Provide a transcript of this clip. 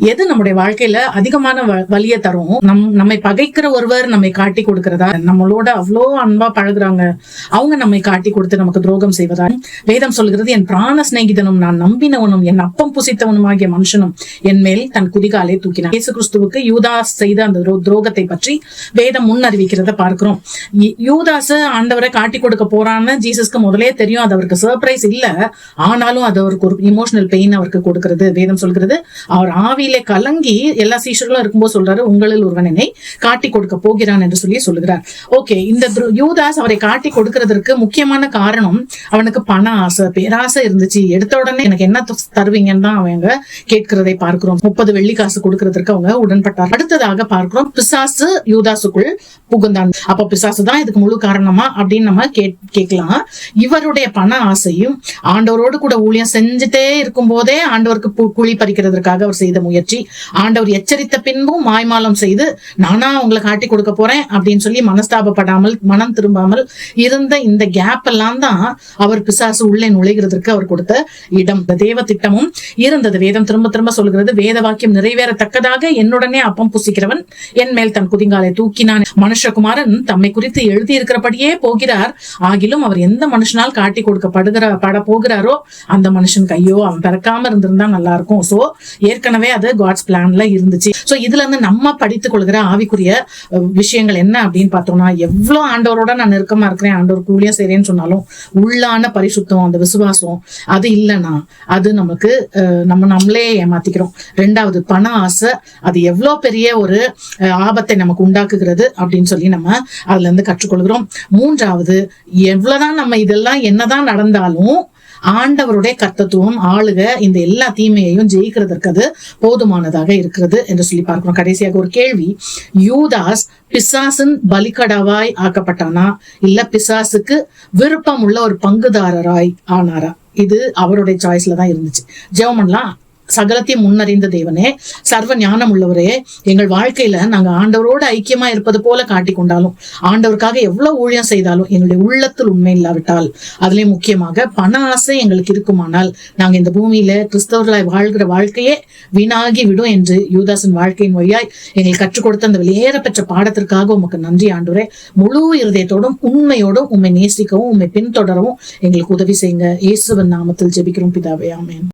எது நம்முடைய வாழ்க்கையில அதிகமான வலியை தரும்? நம்மை பகைக்கிற ஒருவர் நம்மை காட்டி கொடுக்கிறதா, நம்மளோட அவ்வளோ அன்பா பழகுறாங்க அவங்க நம்மை காட்டி கொடுத்து நமக்கு துரோகம் செய்வதா? வேதம் சொல்கிறது, என் பிராண சிநேகிதனும் நான் நம்பினவனும் என் அப்பம் புசித்தவனுமாகிய மனுஷனும் என் மேல் தன் குதிகாலை தூக்கினான். இயேசு கிறிஸ்துவுக்கு யூதாஸ் செய்த அந்த துரோகத்தை பற்றி வேதம் முன் அறிவிக்கிறத பார்க்கிறோம். யூதாஸ் ஆண்டவரை காட்டி கொடுக்க போறான்னு ஜீசஸ்க்கு முதலே தெரியும். அது அவருக்கு சர்ப்ரைஸ் இல்ல, ஆனாலும் அது அவருக்கு ஒரு இமோஷனல் பெயின் அவருக்கு கொடுக்கிறது. வேதம் சொல்கிறது, அவர் ஆவியிலே கலங்கி எல்லா சீஷர்களும் இருக்கும்போது சொல்றாரு, உங்களில் ஒருவன் என்னை காட்டி கொடுக்க போகிறான் என்று சொல்லுகிறார். ஓகே, இந்த யூதாஸ் அவரை காட்டி கொடுக்கிறதுக்கு முக்கியமான காரணம் அவனுக்கு பண ஆசை, பேராசை இருந்துச்சு. எடுத்த உடனே எனக்கு என்ன தருவீங்கன்னு தான் அவங்க கேட்கிறதை பார்க்கிறோம். 30 வெள்ளி காசு கொடுக்கறதுக்கு அவங்க உடன்பட்டார். அடுத்ததாக பார்க்கிறோம், பிசாசு யூதாசுக்குள் புகுந்தான். அப்ப பிசாசு தான் இதுக்கு முழு காரணமா அப்படின்னு நம்ம கேட்கலாம். இவருடைய பண ஆசையும் ஆண்டவரோடு கூட ஊழியம் செஞ்சுட்டே இருக்கும் போதே ஆண்டவருக்கு குழி பறிக்கிறதுக்காக அவர் செய்த முயற்சி, ஆண்டவர் எச்சரித்த பின்பும் மாய்மாலம் செய்து நானா உங்களை காட்டி கொடுக்க போறேன் அப்படின்னு சொல்லி மனஸ்தாபப்படாமல் மனம் திரும்பாமல் இருந்த இந்த கேப் எல்லாம் தான் அவர் பிசாசு உள்ளே நுழைகிறதுக்கு அவர் கொடுத்த இடம். தேவ திட்டமும் இருந்தது. வேதம் திரும்ப திரும்ப சொல்கிறது, வேத வாக்கியம் நிறைவேறத்தக்கதாக என்னுடனே அப்பம் புசிக்கிறவன் என் மேல் தன் குதிங்காலை தூக்கினான். மனுஷகுமாரன் தம்மை குறித்து எழுதி இருக்கிறபடியே போகிறார், ஆகிலும் அவர் எந்த மனுஷனால் காட்டி கொடுக்கப்பட போகிறாரோ அந்த மனுஷன் கையோ அவன் பிறக்காம இருந்திருந்தா நல்லா இருக்கும். சோ ஏற்கனவே அது காட்ஸ் பிளான்ல இருந்துச்சு. சோ இதுல இருந்து நம்ம படித்துக் கொள்கிற ஆவிக்குரிய விஷயங்கள் என்ன அப்படின்னு பார்த்தோம்னா, எவ்வளவு ஆண்டவரோட நான் நெருக்கமா இருக்கிறேன், ஆண்டவருக்கு ஊழியம் செய்றேன்னு சொன்னாலும் உள்ளான பரிசுத்தம், அந்த விசுவாசம் அது இல்லைன்னா அது நமக்கு நம்மளே ஏமாத்திக்கிறோம். 2வது பண ஆசை, அது எவ்வளவு பெரிய ஒரு ஆபத்தை நமக்கு உண்டாக்குகிறது அப்படின்னு சொல்லி நம்ம அதுல இருந்து கற்றுக்கொள்கிறோம். 3வது, எவ்வளவுதான் நம்ம இதெல்லாம் என்னதான் நடந்தாலும் ஆண்டவருடைய கர்த்தத்துவம் ஆளுக இந்த எல்லா தீமையையும் ஜெயிக்கிறதற்கு அது போதுமானதாக இருக்கிறது என்று சொல்லி பார்க்கிறோம். கடைசியாக ஒரு கேள்வி, யூதாஸ் பிசாசின் பலிகடாவாய் ஆக்கப்பட்டானா இல்ல பிசாசுக்கு விருப்பம் உள்ள ஒரு பங்குதாரராய் ஆனாரா? இது அவருடைய சாய்ஸ்ல தான் இருந்துச்சு. ஜெபம் பண்ணலாம். சகலத்தையும் முன்னறிந்த தேவனே, சர்வ ஞானம் உள்ளவரே, எங்கள் வாழ்க்கையில நாங்க ஆண்டவரோடு ஐக்கியமா இருப்பது போல காட்டி கொண்டாலும், ஆண்டவருக்காக எவ்வளவு ஊழியம் செய்தாலும் எங்களுடைய உள்ளத்தில் உண்மை இல்லாவிட்டால், அதுலயும் முக்கியமாக பண ஆசை எங்களுக்கு இருக்குமானால் நாங்க இந்த பூமியில கிறிஸ்தவர்களாய் வாழ்கிற வாழ்க்கையே வீணாகி விடும் என்று யூதாசின் வாழ்க்கையின் வழியாய் எங்களுக்கு கற்றுக் கொடுத்த அந்த வெளியேற பெற்ற பாடத்திற்காக உமக்கு நன்றி ஆண்டவரே. முழு இருதயத்தோடும் உண்மையோடும் உண்மை நேசிக்கவும் உண்மை பின்தொடரவும் எங்களுக்கு உதவி செய்யுங்க. இயேசுவின் நாமத்தில் ஜெபிக்கிறோம் பிதாவே, ஆமென்.